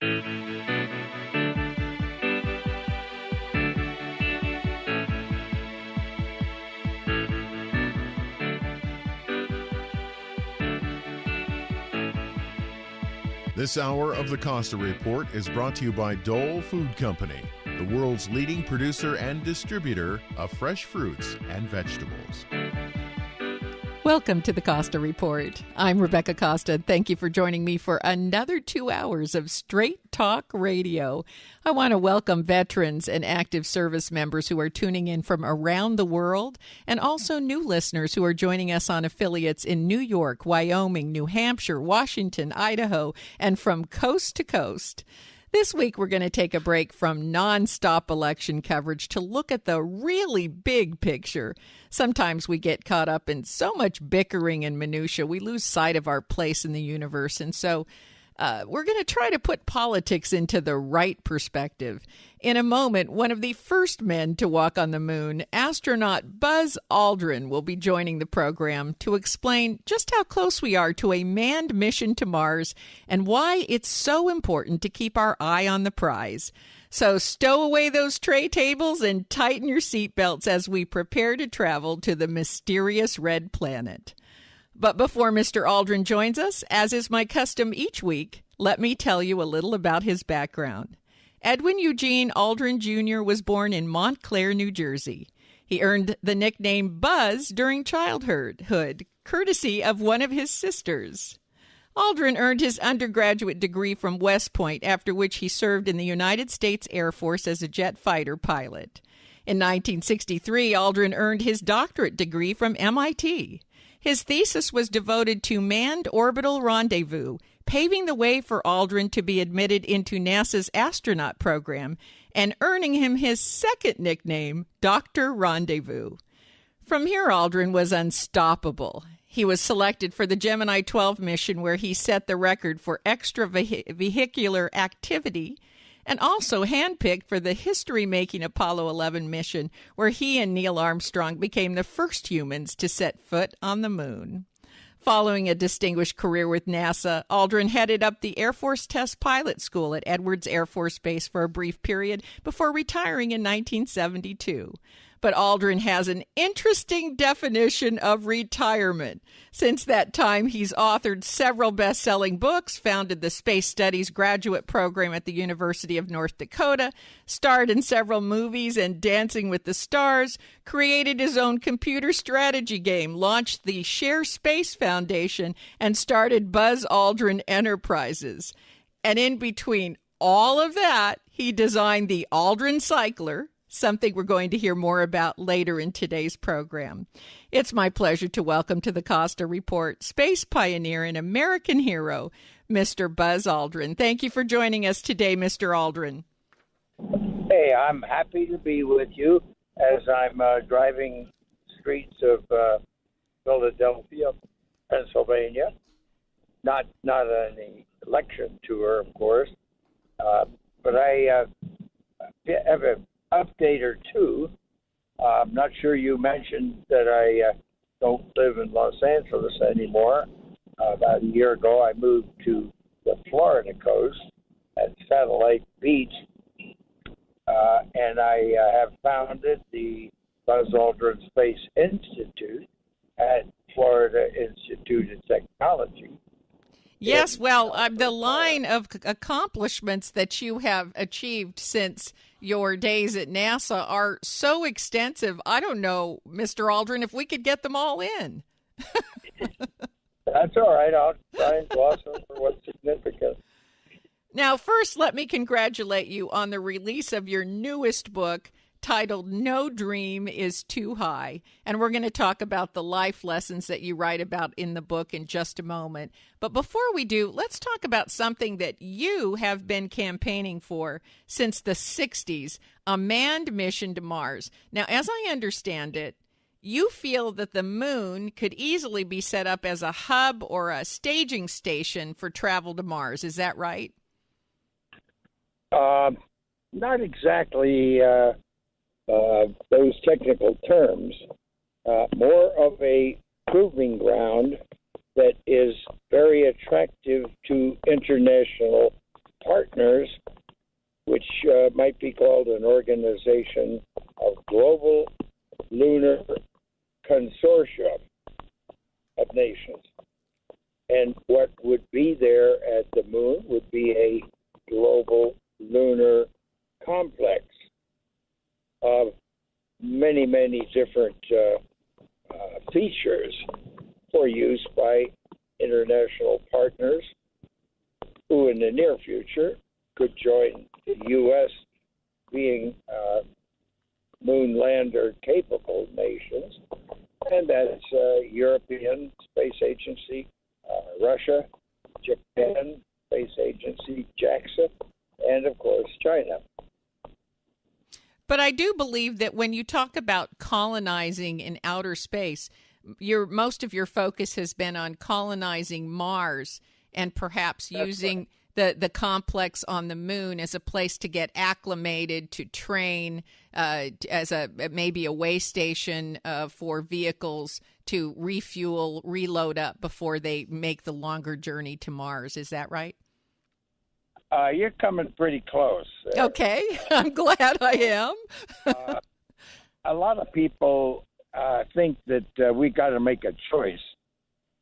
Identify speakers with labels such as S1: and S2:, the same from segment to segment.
S1: This hour of the Costa Report is brought to you by Dole Food Company, the world's leading producer and distributor of fresh fruits and vegetables.
S2: Welcome to the Costa Report. I'm Rebecca Costa. Thank you for joining me for another 2 hours of straight talk radio. I want to welcome veterans and active service members who are tuning in from around the world, and also new listeners who are joining us on affiliates in New York, Wyoming, New Hampshire, Washington, Idaho, and from coast to coast. This week, we're going to take a break from nonstop election coverage to look at the really big picture. Sometimes we get caught up in so much bickering and minutia, we lose sight of our place in the universe. And so we're going to try to put politics into the right perspective. In a moment, one of the first men to walk on the moon, astronaut Buzz Aldrin, will be joining the program to explain just how close we are to a manned mission to Mars and why it's so important to keep our eye on the prize. So stow away those tray tables and tighten your seatbelts as we prepare to travel to the mysterious red planet. But before Mr. Aldrin joins us, as is my custom each week, let me tell you a little about his background. Edwin Eugene Aldrin Jr. was born in Montclair, New Jersey. He earned the nickname Buzz during childhood, courtesy of one of his sisters. Aldrin earned his undergraduate degree from West Point, after which he served in the United States Air Force as a jet fighter pilot. In 1963, Aldrin earned his doctorate degree from MIT. His thesis was devoted to manned orbital rendezvous, paving the way for Aldrin to be admitted into NASA's astronaut program and earning him his second nickname, Dr. Rendezvous. From here, Aldrin was unstoppable. He was selected for the Gemini 12 mission, where he set the record for extravehicular activity, and also handpicked for the history-making Apollo 11 mission, where he and Neil Armstrong became the first humans to set foot on the moon. Following a distinguished career with NASA, Aldrin headed up the Air Force Test Pilot School at Edwards Air Force Base for a brief period before retiring in 1972. But Aldrin has an interesting definition of retirement. Since that time, he's authored several best-selling books, founded the Space Studies graduate program at the University of North Dakota, starred in several movies and Dancing with the Stars, created his own computer strategy game, launched the ShareSpace Foundation, and started Buzz Aldrin Enterprises. And in between all of that, he designed the Aldrin Cycler, something we're going to hear more about later in today's program. It's my pleasure to welcome to the Costa Report space pioneer and American hero, Mr. Buzz Aldrin. Thank you for joining us today, Mr. Aldrin.
S3: Hey, I'm happy to be with you as I'm driving streets of Philadelphia, Pennsylvania. Not an election tour, of course, but I have an update or two. I'm not sure you mentioned that I don't live in Los Angeles anymore. About a year ago, I moved to the Florida coast at Satellite Beach, and I have founded the Buzz Aldrin Space Institute at Florida Institute of Technology.
S2: Yes, well, the line of accomplishments that you have achieved since your days at NASA are so extensive. I don't know, Mr. Aldrin, if we could get them all in.
S3: That's all right. I'll try and gloss over what's significant.
S2: Now, first, let me congratulate you on the release of your newest book, titled No Dream is Too High. And we're going to talk about the life lessons that you write about in the book in just a moment. But before we do, let's talk about something that you have been campaigning for since the 60s, a manned mission to Mars. Now, as I understand it, you feel that the moon could easily be set up as a hub or a staging station for travel to Mars. Is that right?
S3: Not exactly those technical terms, more of a proving ground that is very attractive to international partners, which might be called an organization of global lunar consortium of nations. And what would be there at the moon would be a global lunar complex of many, many different features for use by international partners who in the near future could join the U.S. being moon lander capable nations, and that's European Space Agency, Russia, Japan Space Agency, JAXA, and of course China.
S2: But I do believe that when you talk about colonizing in outer space, most of your focus has been on colonizing Mars and perhaps using the complex on the moon as a place to get acclimated, to train, as maybe a way station for vehicles to refuel, reload up before they make the longer journey to Mars. Is that right?
S3: You're coming pretty close.
S2: Okay, I'm glad I am.
S3: A lot of people think that we got to make a choice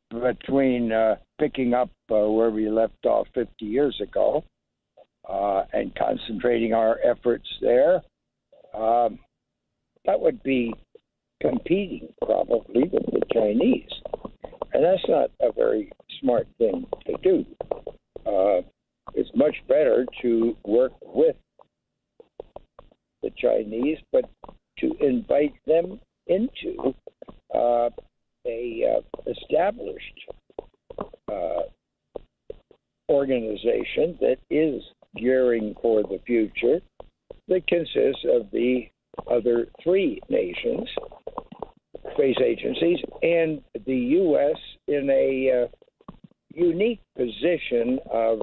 S3: between picking up where we left off 50 years ago and concentrating our efforts there. That would be competing probably with the Chinese. And that's not a very smart thing to do. It's much better to work with the Chinese, but to invite them into a established organization that is gearing for the future, that consists of the other three nations, space agencies, and the U.S. in a unique position of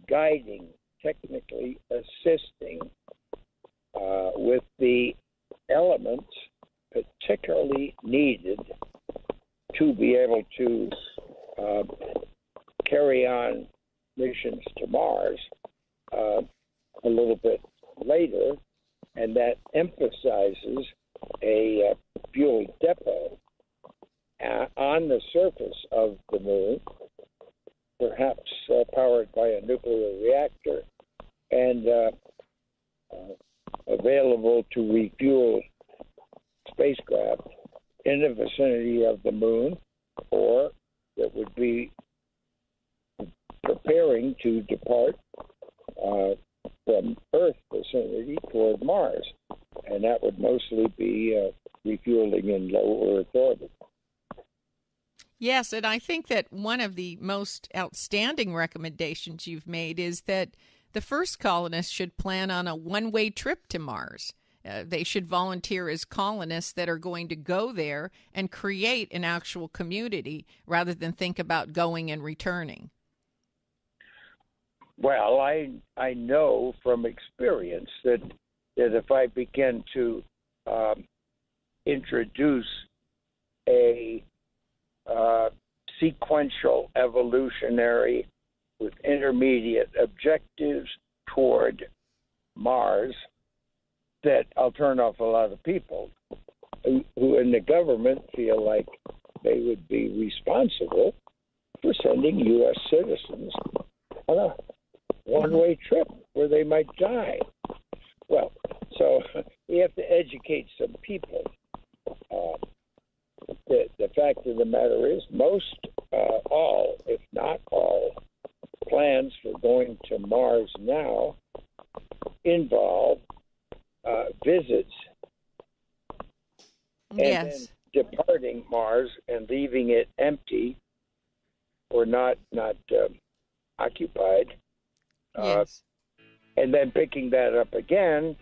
S3: guiding, technically assisting with the elements particularly needed to be able to carry on missions to Mars a little bit later, and that emphasizes a fuel depot on the surface of the moon, perhaps powered by a nuclear reactor, and available to refuel spacecraft in the vicinity of the moon, or that would be preparing to depart from Earth vicinity toward Mars, and that would mostly be refueling in low Earth orbit.
S2: Yes, and I think that one of the most outstanding recommendations you've made is that the first colonists should plan on a one-way trip to Mars. They should volunteer as colonists that are going to go there and create an actual community rather than think about going and returning.
S3: Well, I know from experience that if I begin to introduce a sequential evolutionary with intermediate objectives toward Mars, that I'll turn off a lot of people who in the government feel like they would be responsible for sending U.S. citizens on a one-way trip where they might die. Well, so we have to educate some people. The fact of the matter is most all, if not all, plans for going to Mars now involve visits and then departing Mars and leaving it empty or not occupied. And then picking that up again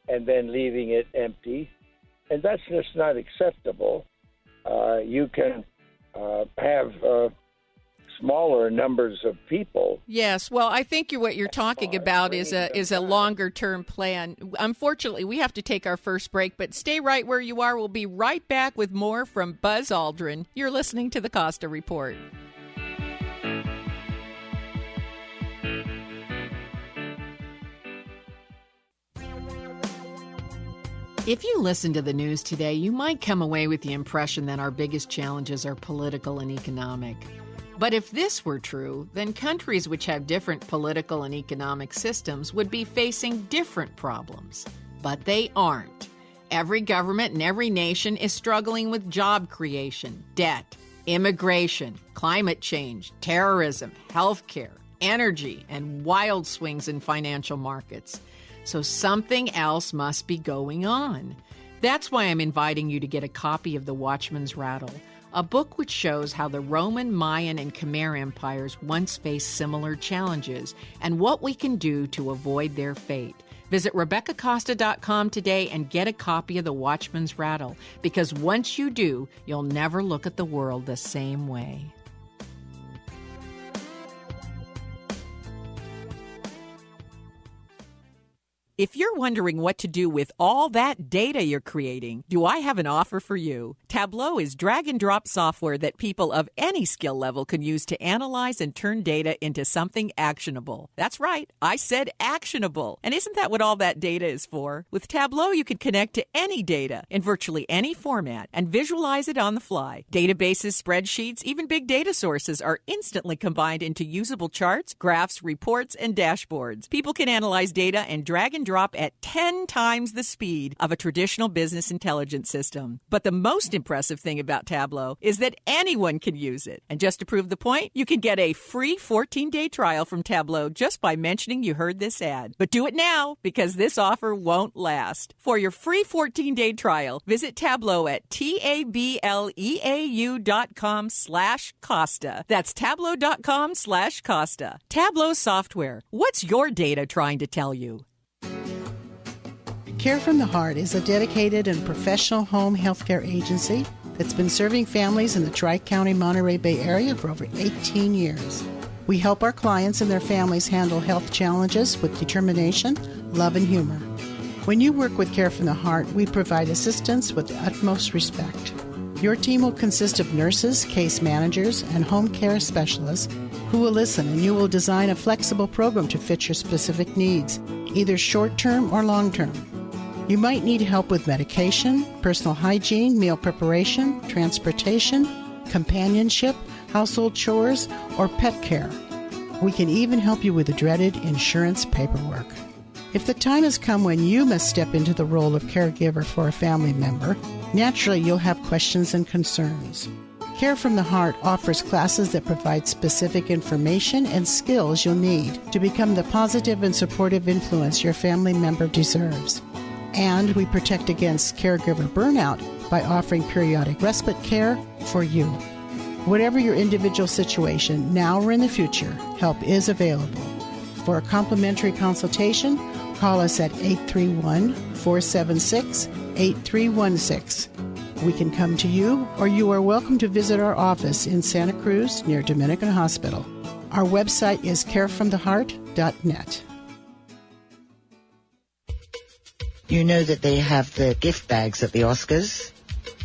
S3: and then leaving it empty. And that's just not acceptable. You can have smaller numbers of people.
S2: Yes, well, I think what you're talking about is a longer-term plan. Unfortunately, we have to take our first break, but stay right where you are. We'll be right back with more from Buzz Aldrin. You're listening to the Costa Report. If you listen to the news today, you might come away with the impression that our biggest challenges are political and economic. But if this were true, then countries which have different political and economic systems would be facing different problems. But they aren't. Every government and every nation is struggling with job creation, debt, immigration, climate change, terrorism, healthcare, energy, and wild swings in financial markets. So something else must be going on. That's why I'm inviting you to get a copy of The Watchman's Rattle, a book which shows how the Roman, Mayan, and Khmer empires once faced similar challenges and what we can do to avoid their fate. Visit RebeccaCosta.com today and get a copy of The Watchman's Rattle, because once you do, you'll never look at the world the same way. If you're wondering what to do with all that data you're creating, do I have an offer for you? Tableau is drag-and-drop software that people of any skill level can use to analyze and turn data into something actionable. That's right, I said actionable. And isn't that what all that data is for? With Tableau, you can connect to any data in virtually any format and visualize it on the fly. Databases, spreadsheets, even big data sources are instantly combined into usable charts, graphs, reports, and dashboards. People can analyze data and drag and drop at 10 times the speed of a traditional business intelligence system. But the most impressive thing about Tableau is that anyone can use it. And just to prove the point, you can get a free 14-day trial from Tableau just by mentioning you heard this ad. But do it now, because this offer won't last. For your free 14-day trial, visit Tableau at tableau.com/Costa. That's tableau.com/Costa. Tableau software. What's your data trying to tell you?
S4: Care from the Heart is a dedicated and professional home healthcare agency that's been serving families in the Tri-County Monterey Bay area for over 18 years. We help our clients and their families handle health challenges with determination, love, and humor. When you work with Care from the Heart, we provide assistance with the utmost respect. Your team will consist of nurses, case managers, and home care specialists who will listen, and you will design a flexible program to fit your specific needs, either short-term or long-term. You might need help with medication, personal hygiene, meal preparation, transportation, companionship, household chores, or pet care. We can even help you with the dreaded insurance paperwork. If the time has come when you must step into the role of caregiver for a family member, naturally you'll have questions and concerns. Care from the Heart offers classes that provide specific information and skills you'll need to become the positive and supportive influence your family member deserves. And we protect against caregiver burnout by offering periodic respite care for you. Whatever your individual situation, now or in the future, help is available. For a complimentary consultation, call us at 831-476-8316. We can come to you, or you are welcome to visit our office in Santa Cruz near Dominican Hospital. Our website is carefromtheheart.net.
S5: You know that they have the gift bags at the Oscars,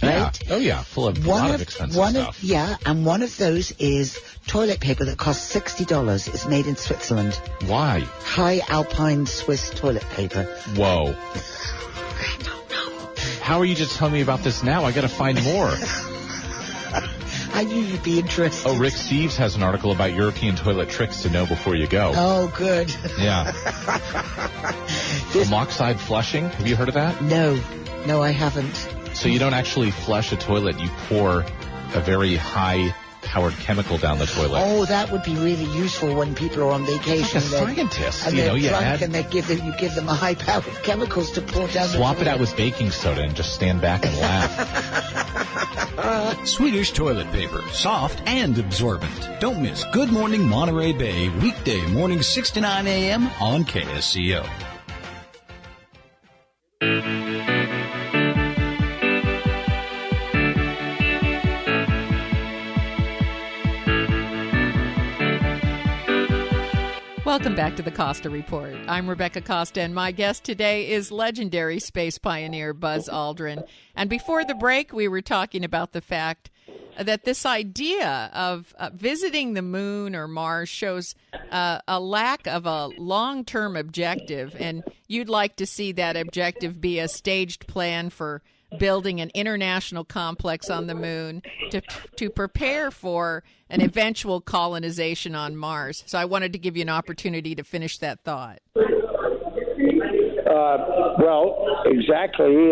S5: right?
S6: Yeah. Oh, yeah, full of a lot of expensive stuff.
S5: And one of those is toilet paper that costs $60. It's made in Switzerland.
S6: Why?
S5: High Alpine Swiss toilet paper.
S6: Whoa.
S5: I don't know.
S6: How are you just telling me about this now? I got to find more.
S5: I knew you'd be interested.
S6: Oh, Rick Steves has an article about European toilet tricks to know before you go.
S5: Oh, good.
S6: Yeah. Amoxide flushing. Have you heard of that?
S5: No, I haven't.
S6: So you don't actually flush a toilet. You pour a very high-powered chemical down the toilet.
S5: Oh, that would be really useful when people are on vacation.
S6: Like a scientist.
S5: And they're drunk and you give them high-powered chemicals to pour down the toilet.
S6: Swap it out with baking soda and just stand back and laugh.
S7: Swedish toilet paper, soft and absorbent. Don't miss Good Morning Monterey Bay, weekday morning 6 to 9 a.m. on KSCO.
S2: Welcome back to the Costa Report. I'm Rebecca Costa, and my guest today is legendary space pioneer Buzz Aldrin. And before the break, we were talking about the fact that this idea of visiting the moon or Mars shows a lack of a long-term objective, and you'd like to see that objective be a staged plan for building an international complex on the moon to prepare for an eventual colonization on Mars. So I wanted to give you an opportunity to finish that thought.
S3: Well, exactly.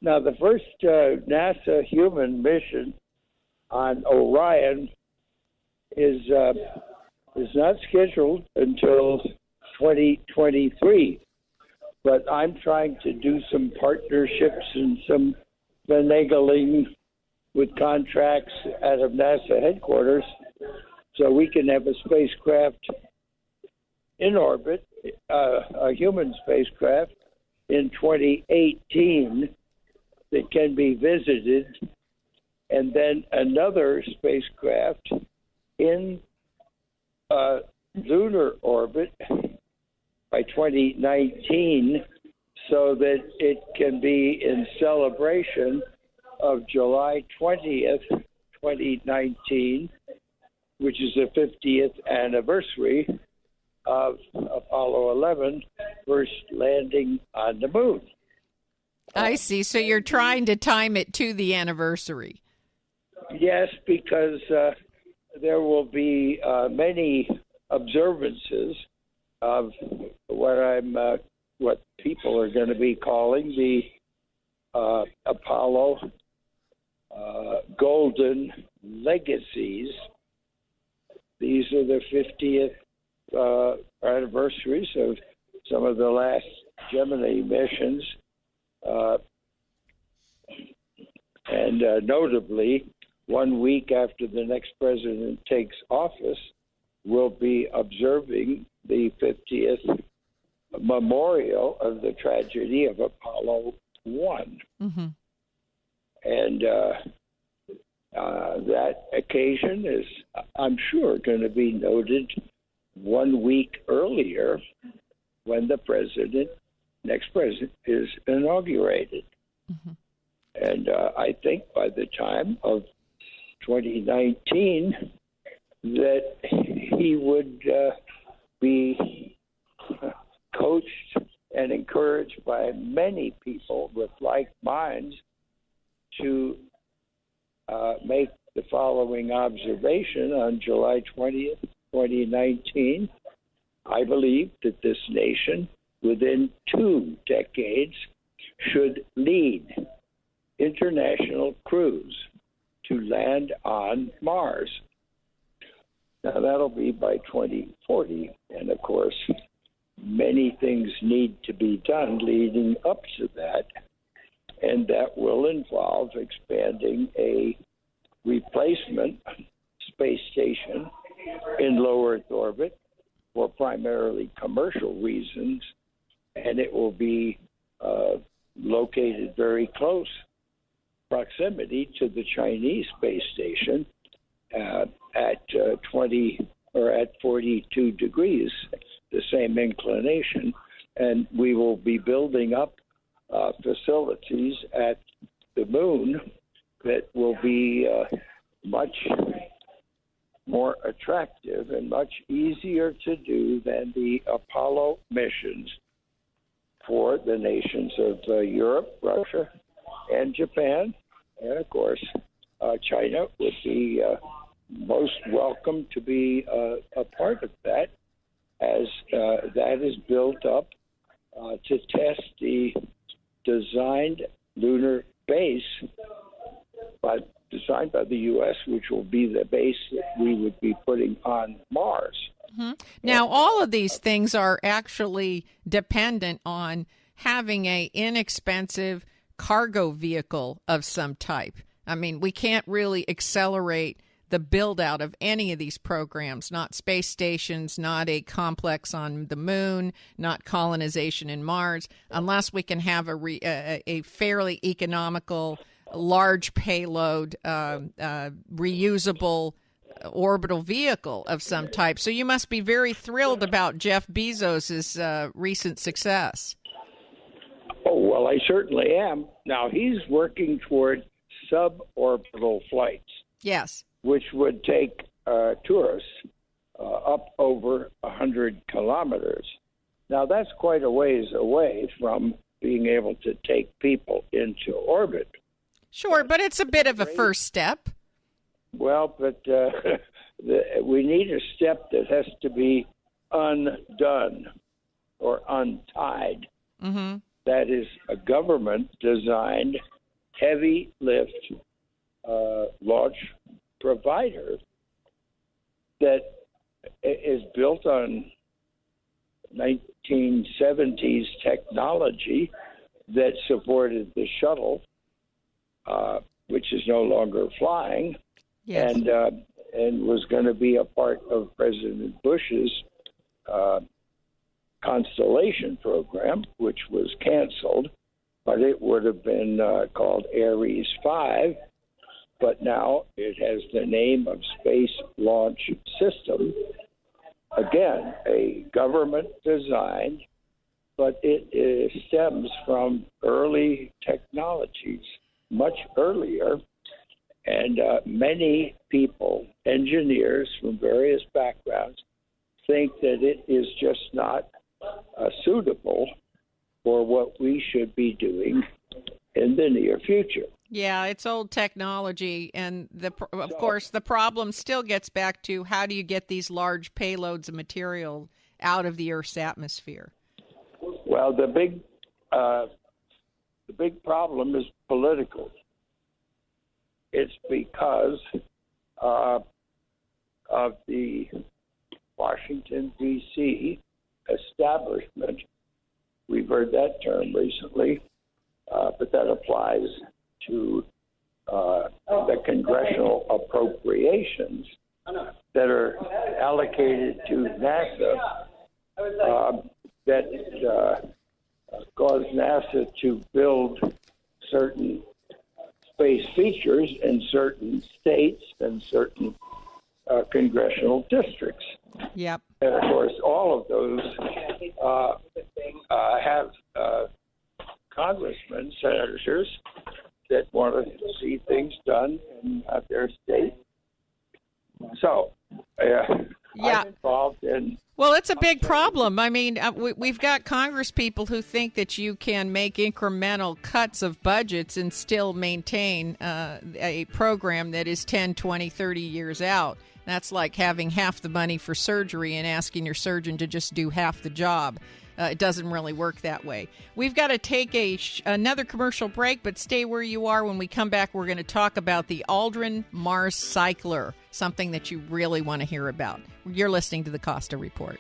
S3: Now, the first NASA human mission on Orion is not scheduled until 2023. But I'm trying to do some partnerships and some finagling with contracts out of NASA headquarters so we can have a spacecraft in orbit, a human spacecraft, in 2018 that can be visited, and then another spacecraft in lunar orbit by 2019, so that it can be in celebration of July 20th, 2019, which is the 50th anniversary of Apollo 11 first landing on the moon.
S2: I see. So you're trying to time it to the anniversary. Yes,
S3: because there will be many observances of what people are going to be calling the Apollo Golden Legacies. These are the 50th anniversaries of some of the last Gemini missions, and notably, 1 week after the next president takes office, we'll be observing the 50th memorial of the tragedy of Apollo 1. Mm-hmm. And that occasion is, I'm sure, going to be noted 1 week earlier when the next president, is inaugurated. Mm-hmm. And I think by the time of 2019 that he would be coached and encouraged by many people with like minds to make the following observation on July 20th, 2019. I believe that this nation, within 2 decades, should lead international crews to land on Mars. Now, that'll be by 2040, and of course, many things need to be done leading up to that, and that will involve expanding a replacement space station in low Earth orbit for primarily commercial reasons, and it will be located very close proximity to the Chinese space station at 20 or at 42 degrees, the same inclination, and we will be building up facilities at the moon that will be much more attractive and much easier to do than the Apollo missions for the nations of Europe, Russia, and Japan. And of course, China would be most welcome to be a part of that, as that is built up to test the designed lunar base, but designed by the U.S., which will be the base that we would be putting on Mars.
S2: Mm-hmm. Now, all of these things are actually dependent on having an inexpensive cargo vehicle of some type. I mean, we can't really accelerate the build out of any of these programs, not space stations, not a complex on the moon, not colonization in Mars, unless we can have a fairly economical, large payload, reusable orbital vehicle of some type. So you must be very thrilled about Jeff Bezos's recent success.
S3: Oh, well, I certainly am. Now, he's working toward suborbital flights.
S2: Yes.
S3: Which would take tourists up over 100 kilometers. Now, that's quite a ways away from being able to take people into orbit.
S2: Sure, but it's a bit of a first step.
S3: Well, but we need a step that has to be undone or untied.
S2: Mm-hmm.
S3: That is a government-designed heavy lift launch provider that is built on 1970s technology that supported the shuttle, which is no longer flying,
S2: yes.
S3: and was going to be a part of President Bush's Constellation program, which was canceled, but it would have been called Ares 5, but now it has the name of Space Launch System. Again, a government design, but it stems from early technologies, much earlier, and many people, engineers from various backgrounds, think that it is just not suitable for what we should be doing in the near future.
S2: Yeah, it's old technology, and of course the problem still gets back to how do you get these large payloads of material out of the Earth's atmosphere?
S3: Well, the big problem is political. It's because of the Washington, D.C. establishment. We've heard that term recently, but that applies to the congressional appropriations that are allocated to NASA that cause NASA to build certain space features in certain states and certain congressional districts.
S2: Yep.
S3: And, of course, all of those have congressmen, senators that want to see things done in their state. So, I'm involved in...
S2: Well, it's a big problem. I mean, we've got Congress people who think that you can make incremental cuts of budgets and still maintain a program that is 10, 20, 30 years out. That's like having half the money for surgery and asking your surgeon to just do half the job. It doesn't really work that way. We've got to take another commercial break, but stay where you are. When we come back, we're going to talk about the Aldrin Mars Cycler, something that you really want to hear about. You're listening to the Costa Report.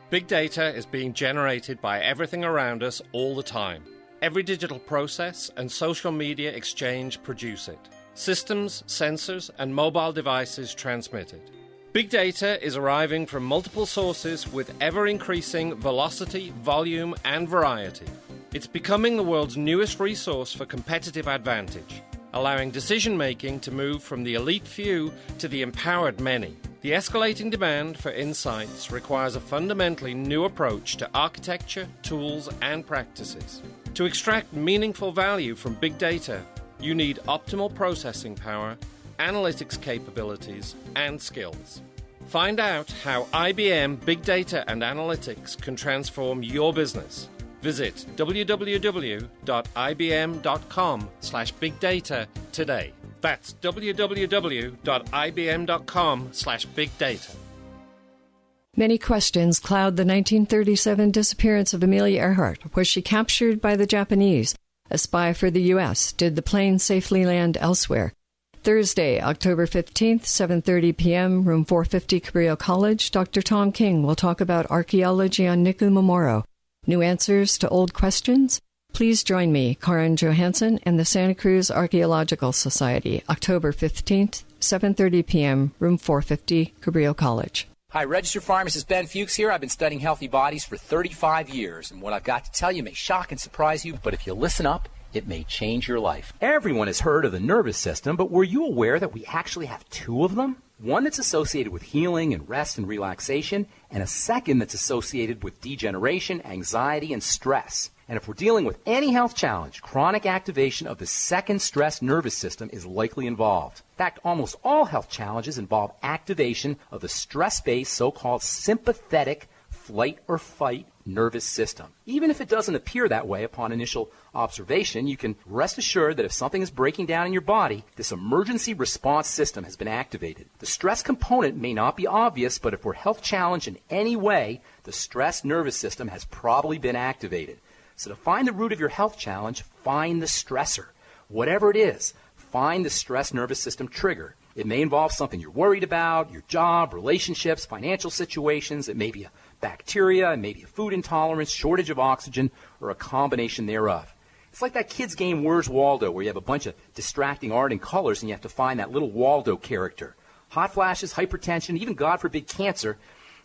S8: Big data is being generated by everything around us all the time. Every digital process and social media exchange produce it. Systems, sensors, and mobile devices transmit it. Big data is arriving from multiple sources with ever-increasing velocity, volume, and variety. It's becoming the world's newest resource for competitive advantage, allowing decision-making to move from the elite few to the empowered many. The escalating demand for insights requires a fundamentally new approach to architecture, tools, and practices. To extract meaningful value from big data, you need optimal processing power, analytics capabilities, and skills. Find out how IBM Big Data and Analytics can transform your business. Visit www.ibm.com/bigdata today. That's www.ibm.com/bigdata.
S9: Many questions cloud the 1937 disappearance of Amelia Earhart. Was she captured by the Japanese? A spy for the U.S.? Did the plane safely land elsewhere? Thursday, October 15th, 7:30 p.m., room 450, Cabrillo College. Dr. Tom King will talk about archaeology on Nikumamoro. New answers to old questions? Please join me, Karin Johansson, and the Santa Cruz Archaeological Society, October 15th, 7:30 p.m., room 450, Cabrillo College.
S10: Hi, registered pharmacist Ben Fuchs here. I've been studying healthy bodies for 35 years, and what I've got to tell you may shock and surprise you, but if you listen up, it may change your life. Everyone has heard of the nervous system, but were you aware that we actually have two of them? One that's associated with healing and rest and relaxation, and a second that's associated with degeneration, anxiety, and stress. And if we're dealing with any health challenge, chronic activation of the second stress nervous system is likely involved. In fact, almost all health challenges involve activation of the stress-based so-called sympathetic flight or fight nervous system. Even if it doesn't appear that way upon initial observation, you can rest assured that if something is breaking down in your body, this emergency response system has been activated. The stress component may not be obvious, but if we're health challenged in any way, the stress nervous system has probably been activated. So to find the root of your health challenge, find the stressor. Whatever it is, find the stress nervous system trigger. It may involve something you're worried about, your job, relationships, financial situations. It may be a bacteria, it may be a food intolerance, shortage of oxygen, or a combination thereof. It's like that kid's game Where's Waldo, where you have a bunch of distracting art and colors and you have to find that little Waldo character. Hot flashes, hypertension, even, God forbid, cancer,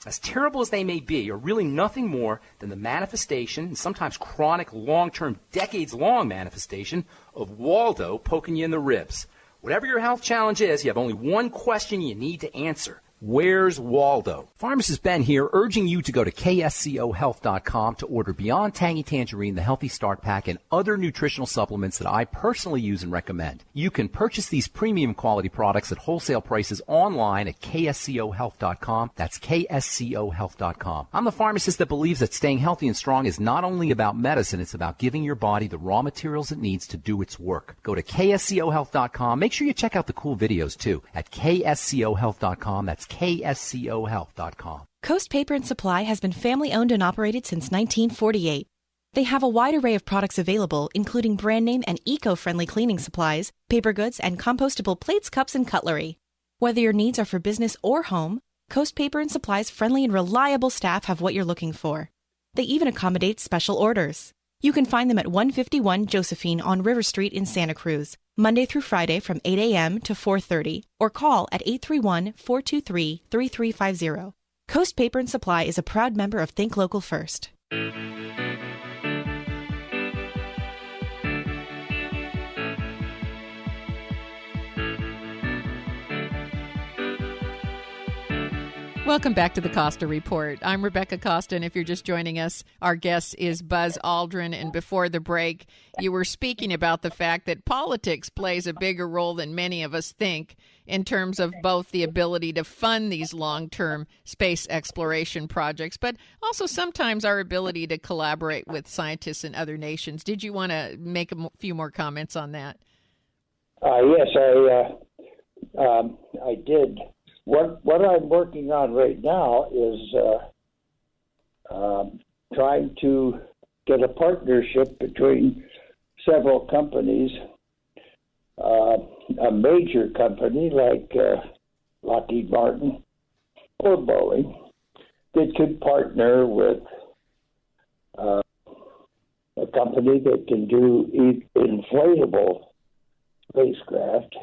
S10: as terrible as they may be, are really nothing more than the manifestation, and sometimes chronic, long-term, decades-long manifestation, of Waldo poking you in the ribs. Whatever your health challenge is, you have only one question you need to answer. Where's Waldo? Pharmacist Ben here, urging you to go to kscohealth.com to order Beyond Tangy Tangerine, the Healthy Start Pack, and other nutritional supplements that I personally use and recommend. You can purchase these premium quality products at wholesale prices online at kscohealth.com. That's kscohealth.com. I'm the pharmacist that believes that staying healthy and strong is not only about medicine, it's about giving your body the raw materials it needs to do its work. Go to kscohealth.com. Make sure you check out the cool videos, too, at kscohealth.com. That's kscohealth.com.
S11: Coast Paper and Supply has been family-owned and operated since 1948. They have a wide array of products available, including brand name and eco-friendly cleaning supplies, paper goods, and compostable plates, cups, and cutlery. Whether your needs are for business or home, Coast Paper and Supply's friendly and reliable staff have what you're looking for. They even accommodate special orders. You can find them at 151 Josephine on River Street in Santa Cruz, Monday through Friday from 8 a.m. to 4:30, or call at 831-423-3350. Coast Paper and Supply is a proud member of Think Local First.
S2: Welcome back to the Costa Report. I'm Rebecca Costa, and if you're just joining us, our guest is Buzz Aldrin. And before the break, you were speaking about the fact that politics plays a bigger role than many of us think in terms of both the ability to fund these long-term space exploration projects, but also sometimes our ability to collaborate with scientists in other nations. Did you want to make a few more comments on that?
S3: Yes, I did. What I'm working on right now is trying to get a partnership between several companies, a major company like Lockheed Martin or Boeing, that could partner with a company that can do inflatable spacecraft,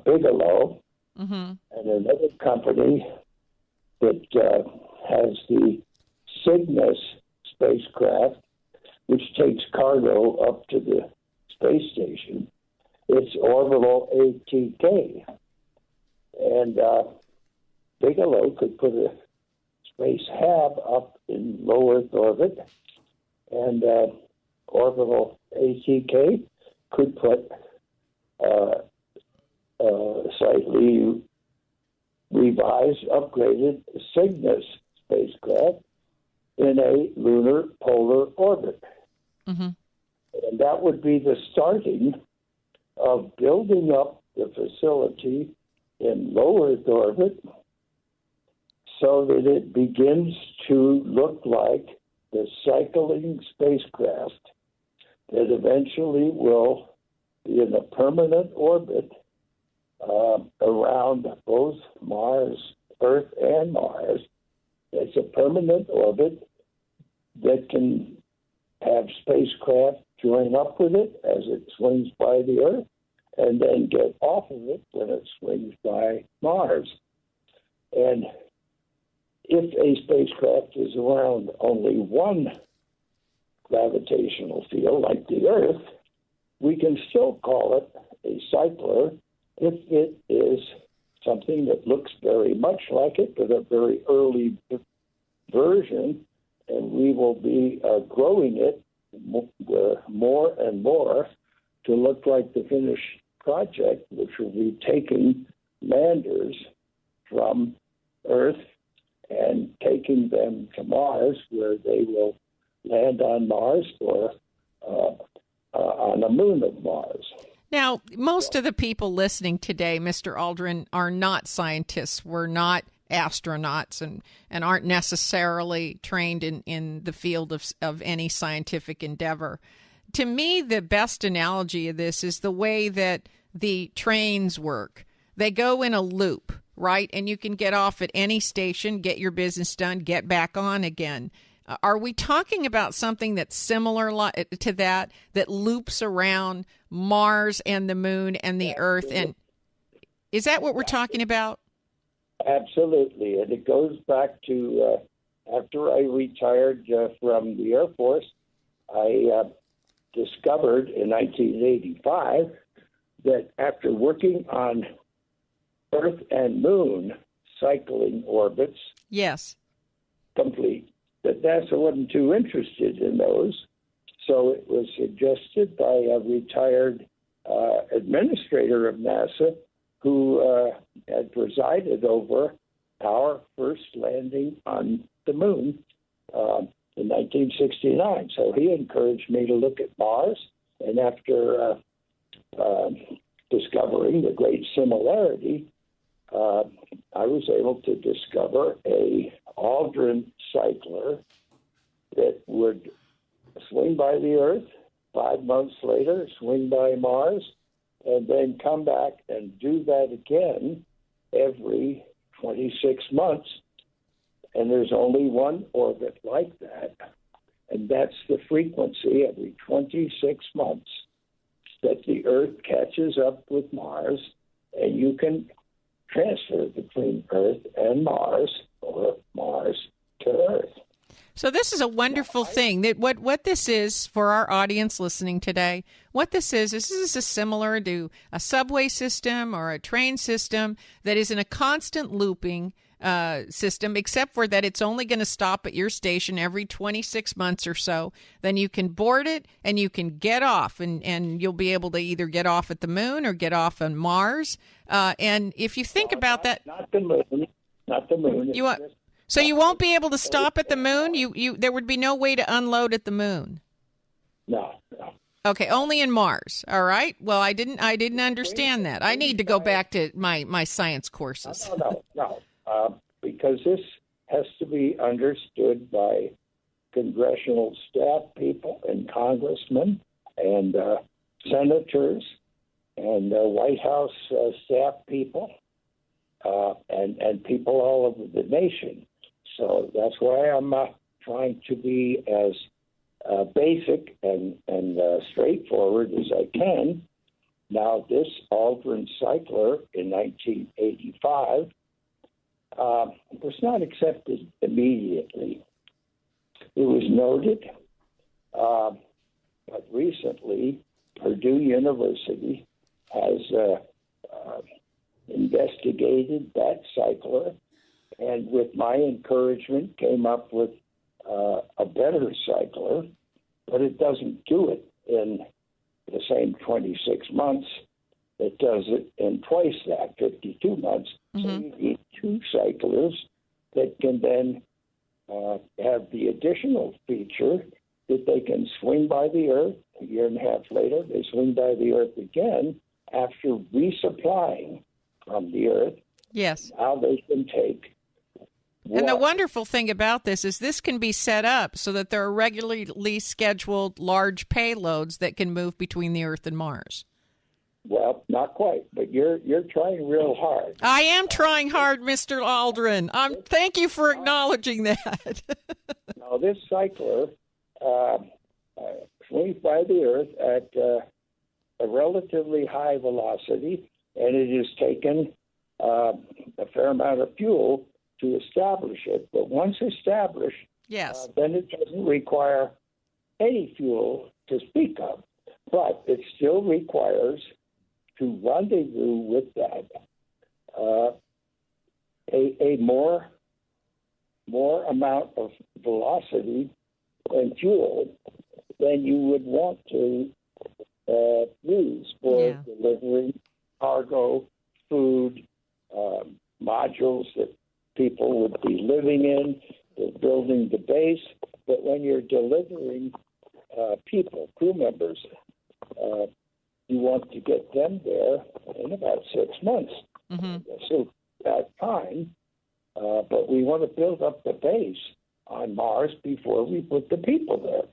S3: Bigelow, and another company that has the Cygnus spacecraft, which takes cargo up to the space station. It's orbital ATK. And Bigelow could put a space hab up in low Earth orbit, and orbital ATK could put slightly revised, upgraded Cygnus spacecraft in a lunar polar orbit. And that would be the starting of building up the facility in low Earth orbit so that it begins to look like the cycling spacecraft that eventually will be in a permanent orbit around both Mars, Earth and Mars. It's a permanent orbit that can have spacecraft join up with it as it swings by the Earth and then get off of it when it swings by Mars. And if a spacecraft is around only one gravitational field, like the Earth, we can still call it a cycler if it is something that looks very much like it, but a very early version, and we will be growing it more and more to look like the finished project, which will be taking landers from Earth and taking them to Mars, where they will land on Mars or on the moon of Mars.
S2: Now, most of the people listening today, Mr. Aldrin, are not scientists. We're not astronauts and aren't necessarily trained in the field of any scientific endeavor. To me, the best analogy of this is the way that the trains work. They go in a loop, right? And you can get off at any station, get your business done, get back on again. Are we talking about something that's similar to that loops around Mars and the moon and the Earth? And is that what we're talking about?
S3: Absolutely. And it goes back to after I retired from the Air Force, I discovered in 1985 that after working on Earth and Moon cycling orbits,
S2: yes,
S3: complete, that NASA wasn't too interested in those. So it was suggested by a retired administrator of NASA who had presided over our first landing on the moon in 1969. So he encouraged me to look at Mars, and after discovering the great similarity, I was able to discover a Aldrin cycler that would swing by the Earth, 5 months later, swing by Mars, and then come back and do that again every 26 months. And there's only one orbit like that, and that's the frequency every 26 months that the Earth catches up with Mars, and you can transfer between Earth and Mars or Mars to Earth.
S2: So this is a wonderful thing. That what this is for our audience listening today, what this is similar to a subway system or a train system that is in a constant looping system, except for that it's only going to stop at your station every 26 months or so. Then you can board it and you can get off, and you'll be able to either get off at the moon or get off on Mars. And if you think about that,
S3: not the moon.
S2: So you won't be able to stop at the moon? There would be no way to unload at the moon?
S3: No.
S2: Okay, only in Mars. All right. Well, I didn't understand that. I need to go back to my science courses.
S3: No. Because this has to be understood by congressional staff people and congressmen and senators and White House staff people and people all over the nation. So that's why I'm trying to be as basic and straightforward as I can. Now, this Aldrin cycler in 1985 was not accepted immediately. It was noted, but recently Purdue University has investigated that cycler, and with my encouragement came up with a better cycler, but it doesn't do it in the same 26 months. It does it in twice that, 52 months.
S2: Mm-hmm.
S3: So you need two cyclers that can then have the additional feature that they can swing by the Earth. A year and a half later, they swing by the Earth again after resupplying from the Earth.
S2: Yes.
S3: Now they can take.
S2: And the wonderful thing about this can be set up so that there are regularly scheduled large payloads that can move between the Earth and Mars. Well,
S3: not quite, but you're trying real hard.
S2: I am trying hard, Mr. Aldrin. Thank you for acknowledging that.
S3: Now, this cycler swings by the Earth at a relatively high velocity, and it has taken a fair amount of fuel to establish it. But once established,
S2: yes,
S3: then it doesn't require any fuel to speak of. But it still requires to rendezvous with that a more amount of velocity and fuel than you would want to use for delivering cargo, food, modules that people would be living in, building the base. But when you're delivering people, crew members, you want to get them there in about 6 months. So that time, but we want to build up the base on Mars before we put the people there.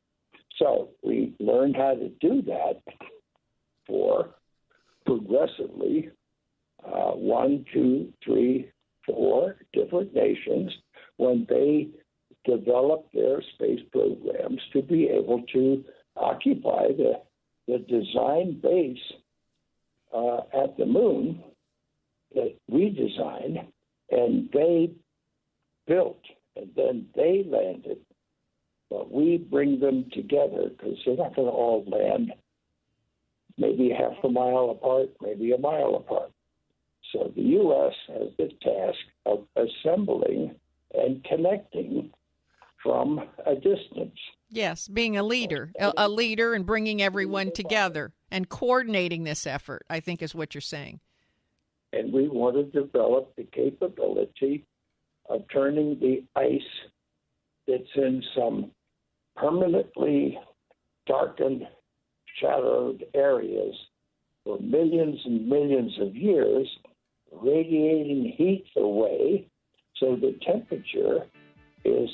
S3: So we learned how to do that for progressively 1, 2, 3, 4 different nations when they develop their space programs to be able to occupy the design base at the moon that we designed and they built, and then they landed. But we bring them together because they're not going to all land maybe half a mile apart, maybe a mile apart. So the U.S. has the task of assembling and connecting from a distance.
S2: Yes, being a leader and bringing everyone together and coordinating this effort, I think is what you're saying.
S3: And we want to develop the capability of turning the ice that's in some permanently darkened, shadowed areas for millions and millions of years, radiating heat away so the temperature is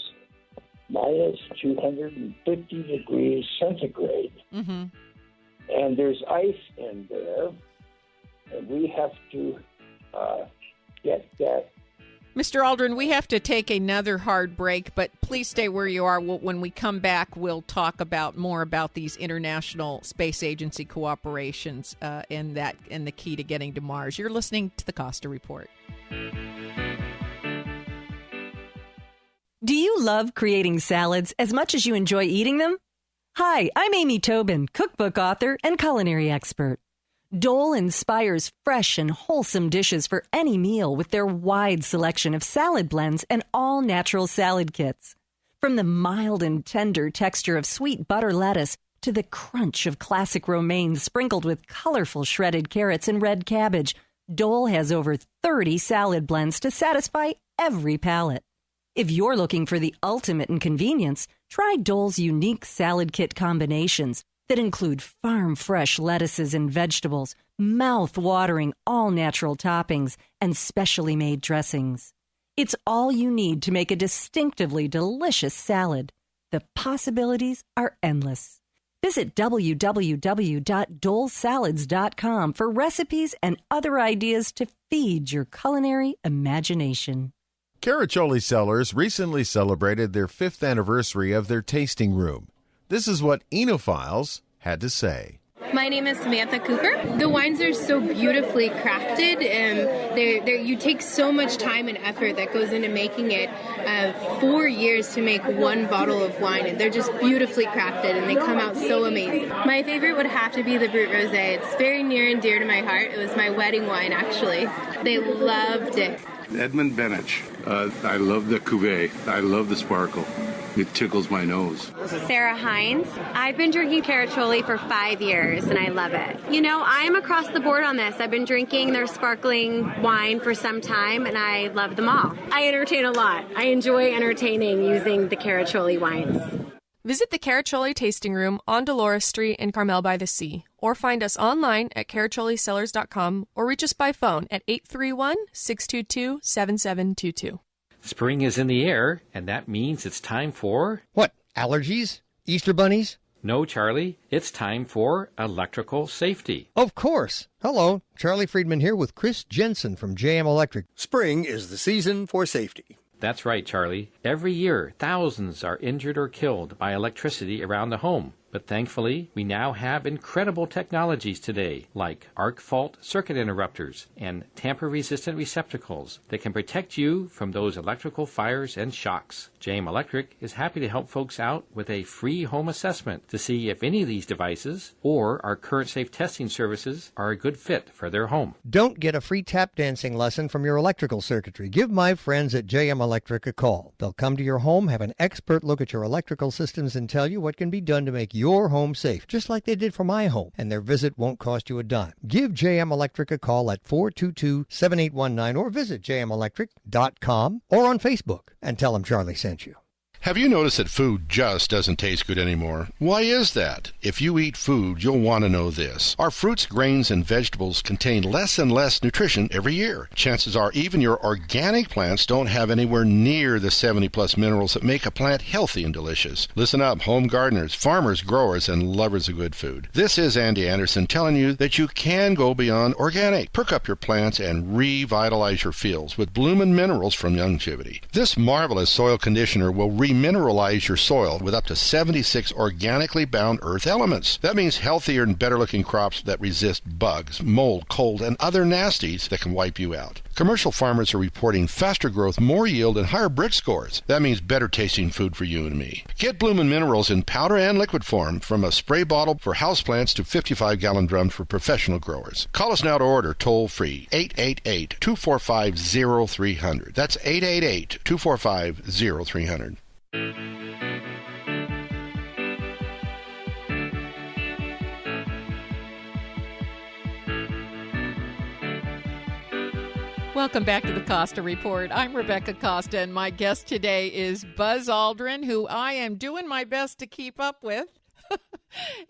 S3: minus 250 degrees centigrade. And there's ice in there, and we have to get that.
S2: Mr. Aldrin, we have to take another hard break, but please stay where you are. When we come back, we'll talk more about these international space agency cooperations and the key to getting to Mars. You're listening to the Costa Report.
S12: Do you love creating salads as much as you enjoy eating them? Hi, I'm Amy Tobin, cookbook author and culinary expert. Dole inspires fresh and wholesome dishes for any meal with their wide selection of salad blends and all-natural salad kits. From the mild and tender texture of sweet butter lettuce to the crunch of classic romaine sprinkled with colorful shredded carrots and red cabbage, Dole has over 30 salad blends to satisfy every palate. If you're looking for the ultimate in convenience, try Dole's unique salad kit combinations that include farm-fresh lettuces and vegetables, mouth-watering all-natural toppings, and specially made dressings. It's all you need to make a distinctively delicious salad. The possibilities are endless. Visit www.dolesalads.com for recipes and other ideas to feed your culinary imagination.
S1: Caraccioli Cellars recently celebrated their 5th anniversary of their tasting room. This is what enophiles had to say.
S13: My name is Samantha Cooper. The wines are so beautifully crafted, and you take so much time and effort that goes into making it. 4 years to make one bottle of wine, and they're just beautifully crafted, and they come out so amazing. My favorite would have to be the Brut Rosé. It's very near and dear to my heart. It was my wedding wine, actually. They loved it.
S14: Edmund Benich. I love the cuvee. I love the sparkle. It tickles my nose.
S15: Sarah Hines. I've been drinking Caraccioli for 5 years, and I love it. You know, I'm across the board on this. I've been drinking their sparkling wine for some time, and I love them all. I entertain a lot. I enjoy entertaining using the Caraccioli wines.
S16: Visit the Caraccioli Tasting Room on Dolores Street in Carmel by the Sea, or find us online at caracciolicellars.com, or reach us by phone at 831-622-7722.
S17: Spring is in the air, and that means it's time for...
S18: What, allergies? Easter bunnies?
S17: No, Charlie. It's time for electrical safety.
S18: Of course. Hello, Charlie Friedman here with Chris Jensen from JM Electric. Spring is the season for safety.
S17: That's right, Charlie. Every year, thousands are injured or killed by electricity around the home. But thankfully, we now have incredible technologies today, like arc fault circuit interrupters and tamper-resistant receptacles that can protect you from those electrical fires and shocks. JM Electric is happy to help folks out with a free home assessment to see if any of these devices or our current safe testing services are a good fit for their home.
S18: Don't get a free tap dancing lesson from your electrical circuitry. Give my friends at JM Electric a call. They'll come to your home, have an expert look at your electrical systems, and tell you what can be done to make your home safe, just like they did for my home, and their visit won't cost you a dime. Give JM Electric a call at 422-7819 or visit jmelectric.com or on Facebook and tell them Charlie sent you.
S1: Have you noticed that food just doesn't taste good anymore? Why is that? If you eat food, you'll want to know this. Our fruits, grains, and vegetables contain less and less nutrition every year. Chances are even your organic plants don't have anywhere near the 70-plus minerals that make a plant healthy and delicious. Listen up, home gardeners, farmers, growers, and lovers of good food. This is Andy Anderson telling you that you can go beyond organic. Perk up your plants and revitalize your fields with Bloomin' Minerals from Longevity. This marvelous soil conditioner will remineralize your soil with up to 76 organically bound earth elements. That means healthier and better looking crops that resist bugs, mold, cold, and other nasties that can wipe you out. Commercial farmers are reporting faster growth, more yield, and higher brick scores. That means better tasting food for you and me. Get Bloomin' Minerals in powder and liquid form, from a spray bottle for houseplants to 55-gallon drums for professional growers. Call us now to order toll free, 888-245-0300. That's 888-245-0300.
S2: Welcome back to the Costa Report. I'm Rebecca Costa, and my guest today is Buzz Aldrin, who I am doing my best to keep up with,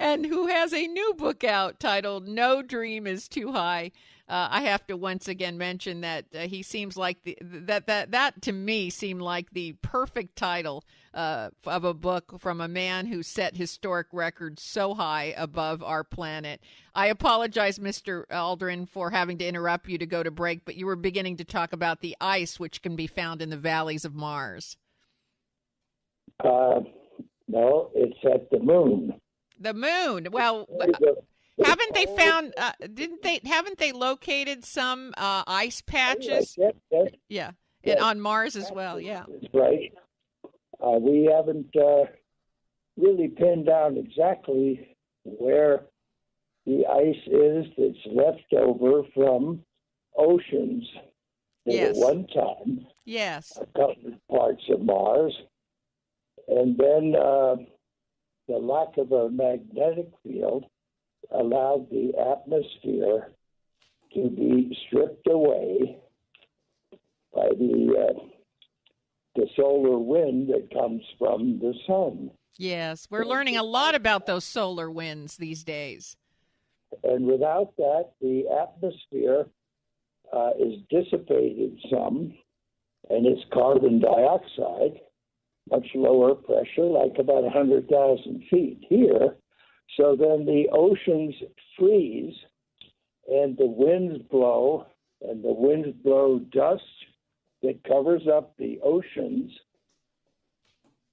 S2: and who has a new book out titled No Dream is Too High. I have to once again mention that he seems like that to me seemed like the perfect title of a book from a man who set historic records so high above our planet. I apologize, Mr. Aldrin, for having to interrupt you to go to break, but you were beginning to talk about the ice which can be found in the valleys of Mars.
S3: No, it's at the moon.
S2: The moon. Well, haven't they found? Haven't they located some ice patches?
S3: Yes.
S2: Yeah, on Mars as well. Yeah,
S3: that's right. We haven't really pinned down exactly where the ice is that's left over from oceans that at one time covered parts of Mars, and then the lack of a magnetic field allowed the atmosphere to be stripped away by the solar wind that comes from the sun.
S2: Yes, we're learning a lot about those solar winds these days.
S3: And without that, the atmosphere is dissipated some, and it's carbon dioxide, much lower pressure, like about 100,000 feet here. So then the oceans freeze, and the winds blow, and the winds blow dust that covers up the oceans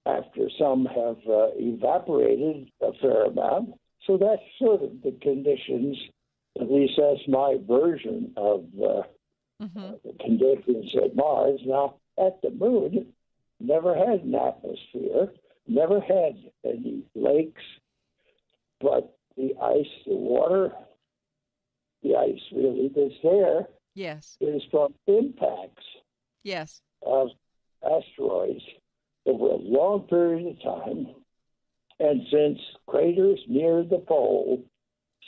S3: after some have evaporated a fair amount. So that's sort of the conditions, at least that's my version of the conditions at Mars. Now, at the moon, never had an atmosphere, never had any lakes, but the ice, the ice really that's there is from impacts of asteroids over a long period of time. And since craters near the pole,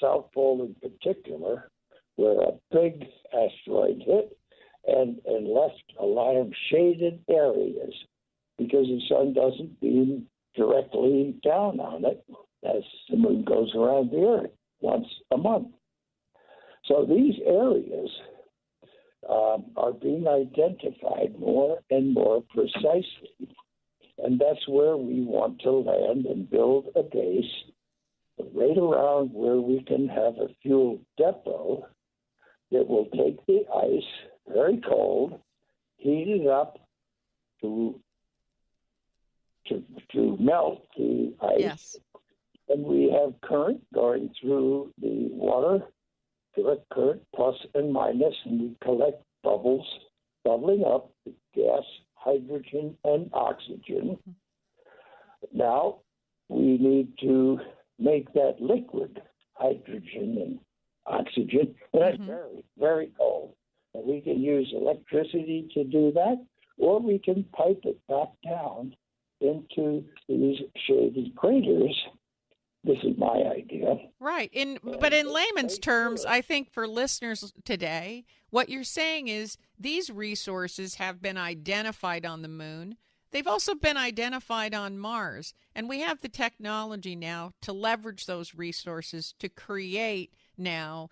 S3: South Pole in particular, where a big asteroid hit and left a lot of shaded areas because the sun doesn't beam directly down on it as the moon goes around the Earth once a month. So these areas are being identified more and more precisely. And that's where we want to land and build a base right around where we can have a fuel depot that will take the ice, very cold, heat it up to melt the ice.
S2: Yes.
S3: And we have current going through the water, direct current plus and minus, and we collect bubbles bubbling up with gas, hydrogen, and oxygen. Now, we need to make that liquid, hydrogen and oxygen, and that's very, very cold. And we can use electricity to do that, or we can pipe it back down into these shaded craters This is my idea.
S2: Right. But in layman's terms, I think for listeners today, what you're saying is these resources have been identified on the moon. They've also been identified on Mars. And we have the technology now to leverage those resources to create now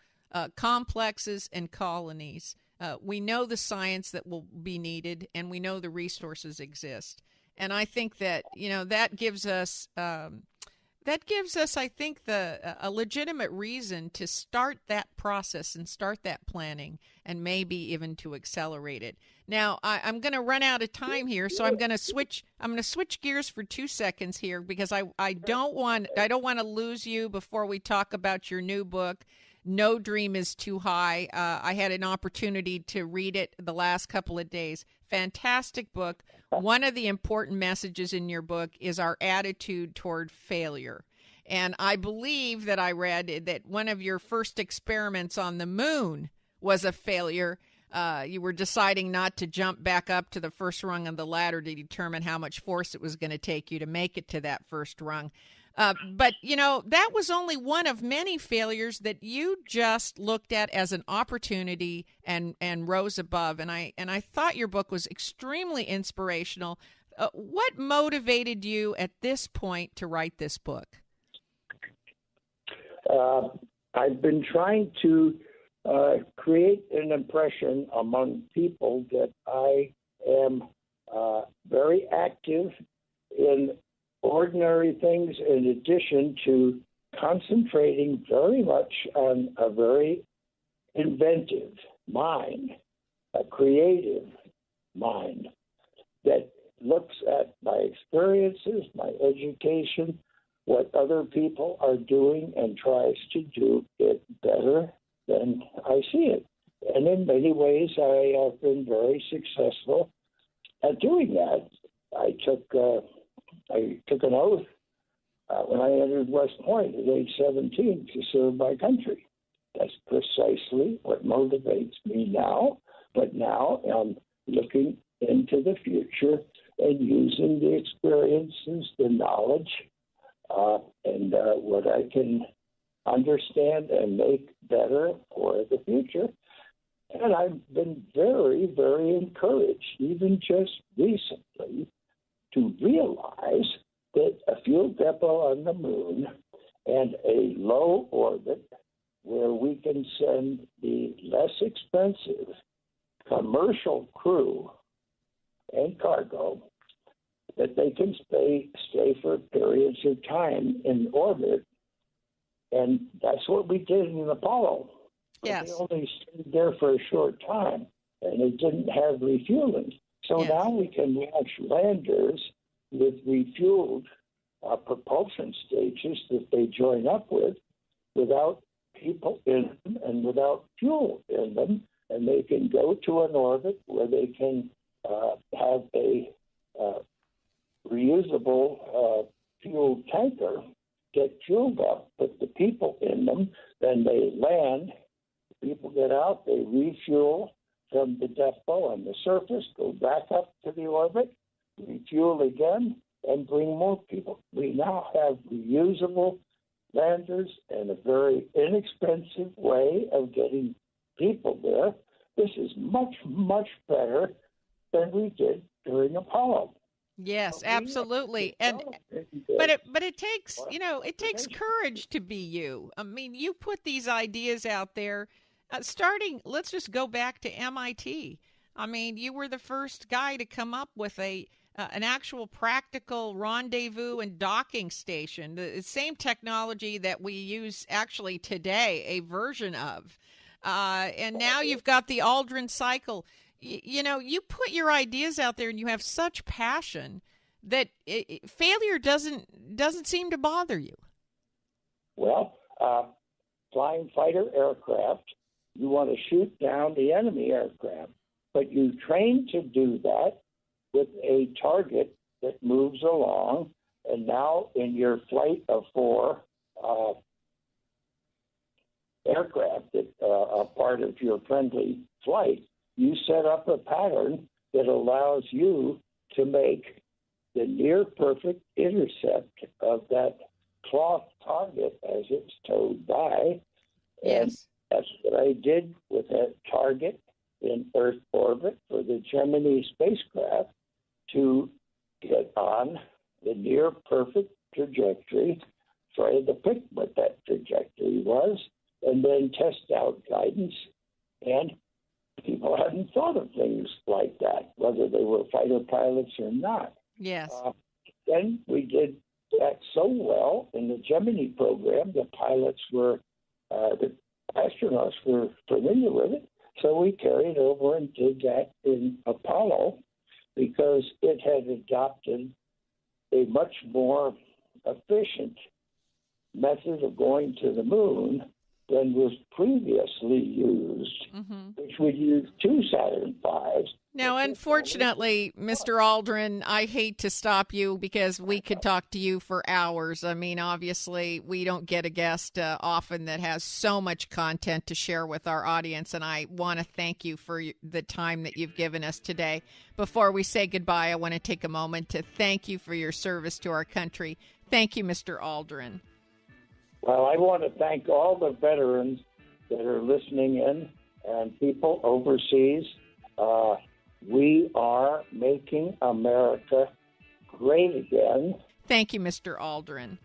S2: complexes and colonies. We know the science that will be needed, and we know the resources exist. And I think that, that gives us, I think, a legitimate reason to start that process and start that planning, and maybe even to accelerate it. Now, I'm going to run out of time here, so I'm going to switch gears for 2 seconds here, because I don't want to lose you before we talk about your new book, No Dream is Too High. I had an opportunity to read it the last couple of days. Fantastic book. One of the important messages in your book is our attitude toward failure. And I believe that I read that one of your first experiments on the moon was a failure. You were deciding not to jump back up to the first rung of the ladder to determine how much force it was going to take you to make it to that first rung. But, that was only one of many failures that you just looked at as an opportunity and rose above. And I thought your book was extremely inspirational. What motivated you at this point to write this book?
S3: I've been trying to create an impression among people that I am very active in ordinary things, in addition to concentrating very much on a very inventive mind, a creative mind that looks at my experiences, my education, what other people are doing, and tries to do it better than I see it. And in many ways, I have been very successful at doing that. I took an oath when I entered West Point at age 17 to serve my country. That's precisely what motivates me now. But now I'm looking into the future and using the experiences, the knowledge, and what I can understand and make better for the future. And I've been very, very encouraged, even just recently, to realize that a fuel depot on the moon and a low orbit where we can send the less expensive commercial crew and cargo, that they can stay for periods of time in orbit. And that's what we did in Apollo.
S2: Yes.
S3: They only stayed there for a short time, and it didn't have refueling. So now we can launch landers with refueled propulsion stages that they join up with without people in them and without fuel in them. And they can go to an orbit where they can have a reusable fuel tanker, get fueled up, put the people in them, then they land, people get out, they refuel from the depot on the surface, go back up to the orbit, refuel again, and bring more people. We now have reusable landers and a very inexpensive way of getting people there. This is much, much better than we did during Apollo.
S2: Yes, absolutely. But it takes, it takes courage to be you. I mean, you put these ideas out there. Let's just go back to MIT. I mean, you were the first guy to come up with an actual practical rendezvous and docking station, the same technology that we use actually today, a version of. And now you've got the Aldrin cycle. You put your ideas out there and you have such passion that failure doesn't seem to bother you.
S3: Well, flying fighter aircraft, you want to shoot down the enemy aircraft, but you train to do that with a target that moves along. And now in your flight of 4 aircraft that are part of your friendly flight, you set up a pattern that allows you to make the near perfect intercept of that cloth target as it's towed by. And
S2: Yes.
S3: that's what I did with that target in Earth orbit for the Gemini spacecraft to get on the near perfect trajectory, try to pick what that trajectory was, and then test out guidance. And people hadn't thought of things like that, whether they were fighter pilots or not.
S2: Yes.
S3: Then we did that so well in the Gemini program, the pilots were, the astronauts were familiar with it. So we carried over and did that in Apollo because it had adopted a much more efficient method of going to the moon than was previously used, which would use 2 Saturn V's.
S2: Now, unfortunately, Mr. Aldrin, I hate to stop you because we could talk to you for hours. I mean, obviously, we don't get a guest often that has so much content to share with our audience, and I want to thank you for the time that you've given us today. Before we say goodbye, I want to take a moment to thank you for your service to our country. Thank you, Mr. Aldrin.
S3: Well, I want to thank all the veterans that are listening in and people overseas. We are making America great again.
S2: Thank you, Mr. Aldrin.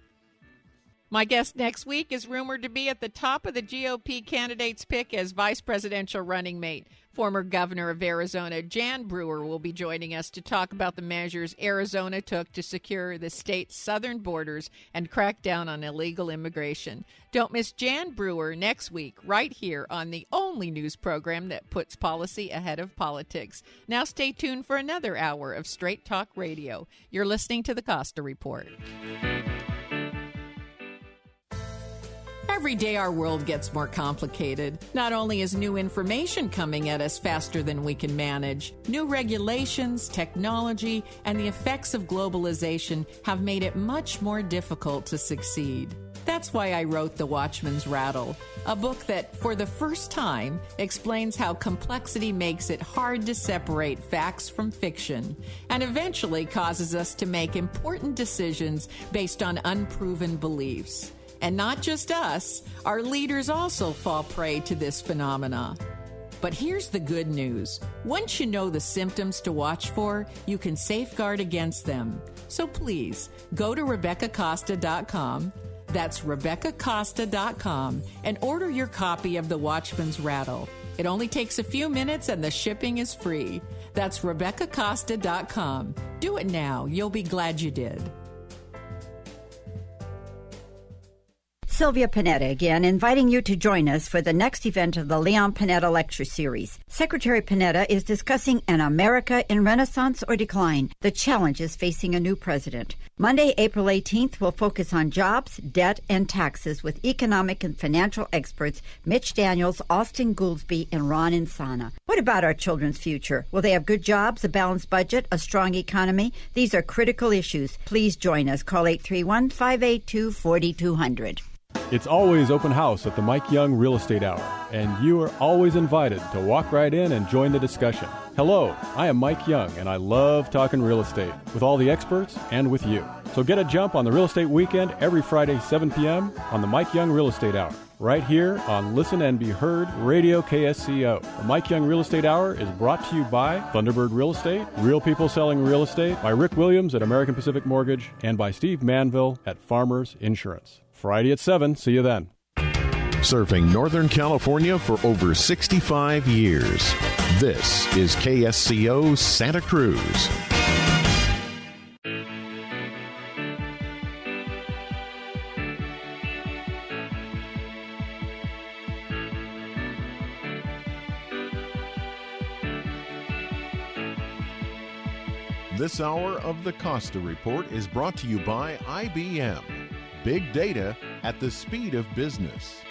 S2: My guest next week is rumored to be at the top of the GOP candidate's pick as vice presidential running mate. Former governor of Arizona, Jan Brewer, will be joining us to talk about the measures Arizona took to secure the state's southern borders and crack down on illegal immigration. Don't miss Jan Brewer next week, right here on the only news program that puts policy ahead of politics. Now stay tuned for another hour of Straight Talk Radio. You're listening to the Costa Report. Every day our world gets more complicated. Not only is new information coming at us faster than we can manage, new regulations, technology, and the effects of globalization have made it much more difficult to succeed. That's why I wrote The Watchman's Rattle, a book that, for the first time, explains how complexity makes it hard to separate facts from fiction, and eventually causes us to make important decisions based on unproven beliefs. And not just us, our leaders also fall prey to this phenomena. But here's the good news. Once you know the symptoms to watch for, you can safeguard against them. So please, go to RebeccaCosta.com, that's RebeccaCosta.com, and order your copy of The Watchman's Rattle. It only takes a few minutes and the shipping is free. That's RebeccaCosta.com. Do it now. You'll be glad you did.
S19: Sylvia Panetta again, inviting you to join us for the next event of the Leon Panetta Lecture Series. Secretary Panetta is discussing An America in Renaissance or Decline, the challenges facing a new president. Monday, April 18th, will focus on jobs, debt, and taxes with economic and financial experts Mitch Daniels, Austin Goolsbee, and Ron Insana. What about our children's future? Will they have good jobs, a balanced budget, a strong economy? These are critical issues. Please join us. Call 831-582-4200.
S20: It's always open house at the Mike Young Real Estate Hour, and you are always invited to walk right in and join the discussion. Hello, I am Mike Young, and I love talking real estate with all the experts and with you. So get a jump on the Real Estate Weekend every Friday, 7 p.m. on the Mike Young Real Estate Hour, right here on Listen and Be Heard Radio KSCO. The Mike Young Real Estate Hour is brought to you by Thunderbird Real Estate, Real People Selling Real Estate, by Rick Williams at American Pacific Mortgage, and by Steve Manville at Farmers Insurance. Friday at 7. See you then.
S21: Serving Northern California for over 65 years. This is KSCO Santa Cruz. This hour of the Costa Report is brought to you by IBM. Big data at the speed of business.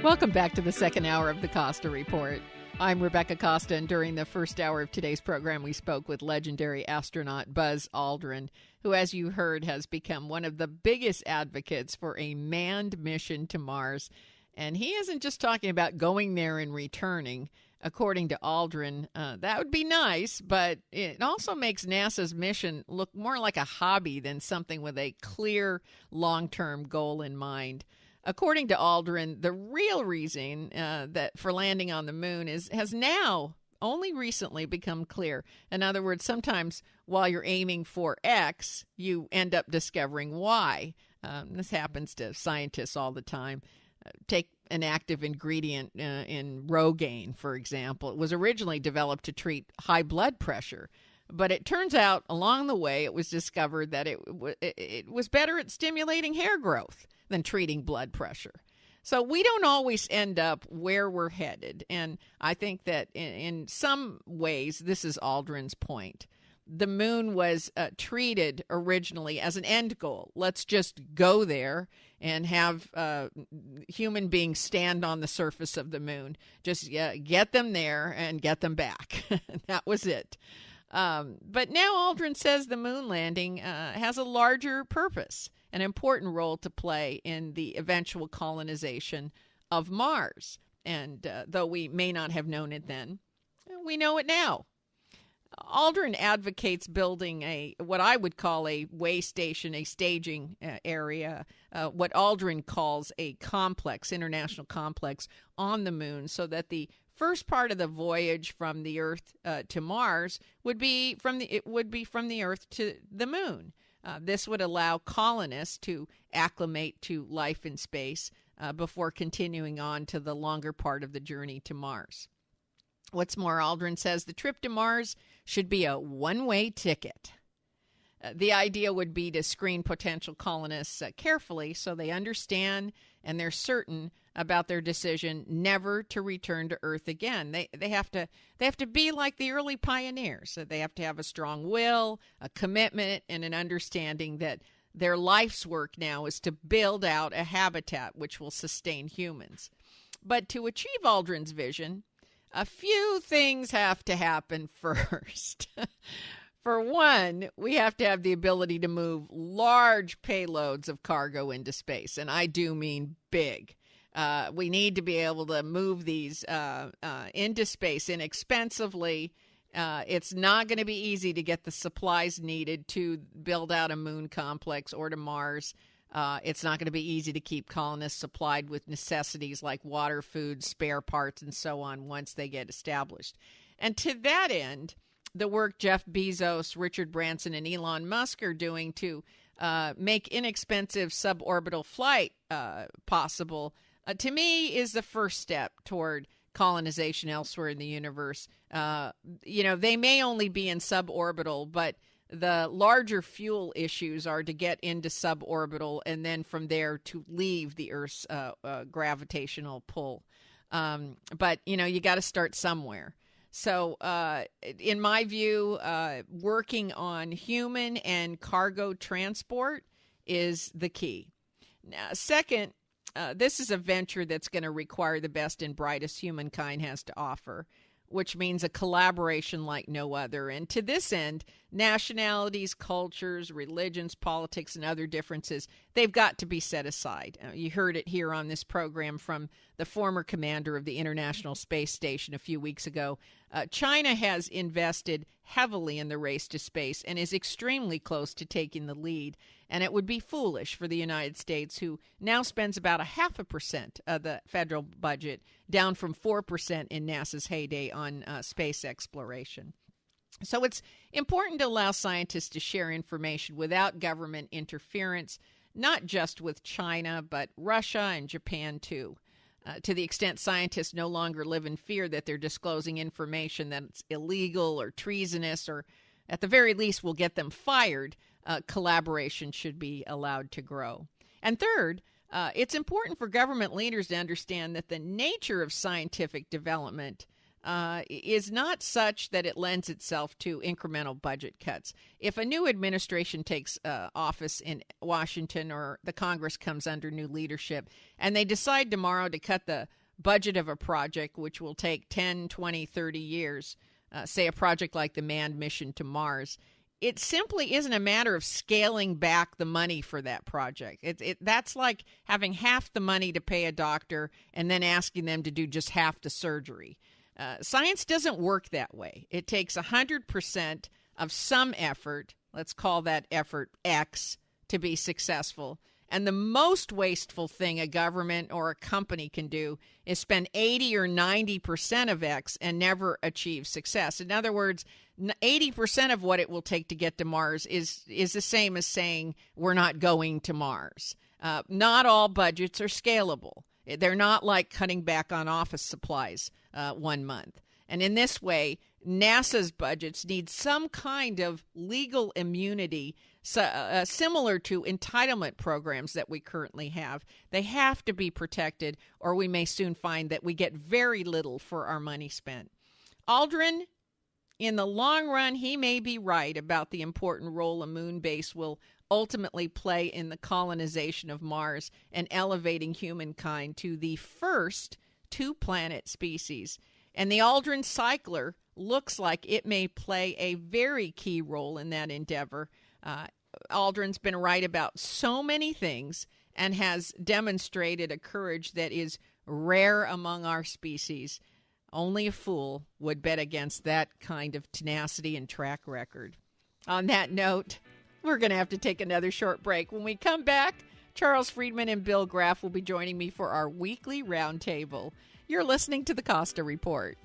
S2: Welcome back to the second hour of the Costa Report. I'm Rebecca Costa, and during the first hour of today's program, we spoke with legendary astronaut Buzz Aldrin, who, as you heard, has become one of the biggest advocates for a manned mission to Mars. And he isn't just talking about going there and returning. According to Aldrin, that would be nice, but it also makes NASA's mission look more like a hobby than something with a clear long-term goal in mind. According to Aldrin, the real reason that for landing on the moon has now only recently become clear. In other words, sometimes while you're aiming for X, you end up discovering Y. This happens to scientists all the time. Take an active ingredient in Rogaine, for example. It was originally developed to treat high blood pressure, but it turns out along the way it was discovered that it was better at stimulating hair growth than treating blood pressure. So we don't always end up where we're headed, and I think that in some ways this is Aldrin's point. The moon was treated originally as an end goal. Let's just go there and have human beings stand on the surface of the moon. Just get them there and get them back. That was it. But now Aldrin says the moon landing has a larger purpose, an important role to play in the eventual colonization of Mars. And though we may not have known it then, we know it now. Aldrin advocates building what I would call a way station, a staging area, what Aldrin calls a complex, international complex on the moon, so that the first part of the voyage from the Earth to Mars would be from the Earth to the moon. This would allow colonists to acclimate to life in space before continuing on to the longer part of the journey to Mars. What's more, Aldrin says the trip to Mars should be a one-way ticket. The idea would be to screen potential colonists carefully so they understand and they're certain about their decision never to return to Earth again. They have to be like the early pioneers. They have to have a strong will, a commitment, and an understanding that their life's work now is to build out a habitat which will sustain humans. But to achieve Aldrin's vision, a few things have to happen first. For one, we have to have the ability to move large payloads of cargo into space, and I do mean big. We need to be able to move these into space inexpensively. It's not going to be easy to get the supplies needed to build out a moon complex or to Mars. It's not going to be easy to keep colonists supplied with necessities like water, food, spare parts, and so on once they get established. And to that end, the work Jeff Bezos, Richard Branson, and Elon Musk are doing to make inexpensive suborbital flight possible, to me, is the first step toward colonization elsewhere in the universe. They may only be in suborbital, but the larger fuel issues are to get into suborbital and then from there to leave the Earth's gravitational pull. But you got to start somewhere. So in my view, working on human and cargo transport is the key. Now, second, this is a venture that's going to require the best and brightest humankind has to offer, which means a collaboration like no other. And to this end, nationalities, cultures, religions, politics, and other differences, they've got to be set aside. You heard it here on this program from the former commander of the International Space Station a few weeks ago. China has invested heavily in the race to space and is extremely close to taking the lead. And it would be foolish for the United States, who now spends about 0.5% of the federal budget, down from 4% in NASA's heyday on space exploration. So it's important to allow scientists to share information without government interference, not just with China, but Russia and Japan too. To the extent scientists no longer live in fear that they're disclosing information that's illegal or treasonous, or at the very least will get them fired, collaboration should be allowed to grow. And third, it's important for government leaders to understand that the nature of scientific development is not such that it lends itself to incremental budget cuts. If a new administration takes office in Washington, or the Congress comes under new leadership, and they decide tomorrow to cut the budget of a project which will take 10, 20, 30 years, say a project like the manned mission to Mars, it simply isn't a matter of scaling back the money for that project. That's like having half the money to pay a doctor and then asking them to do just half the surgery. Science doesn't work that way. It takes 100% of some effort, let's call that effort X, to be successful. And the most wasteful thing a government or a company can do is spend 80 or 90% of X and never achieve success. In other words, 80% of what it will take to get to Mars is the same as saying we're not going to Mars. Not all budgets are scalable. They're not like cutting back on office supplies 1 month. And in this way, NASA's budgets need some kind of legal immunity similar to entitlement programs that we currently have. They have to be protected, or we may soon find that we get very little for our money spent. Aldrin, in the long run, he may be right about the important role a moon base will ultimately play in the colonization of Mars and elevating humankind to the first two-planet species. And the Aldrin cycler looks like it may play a very key role in that endeavor. Aldrin's been right about so many things and has demonstrated a courage that is rare among our species. Only a fool would bet against that kind of tenacity and track record. On that note, we're going to have to take another short break. When we come back, Charles Friedman and Bill Graff will be joining me for our weekly roundtable. You're listening to the Costa Report.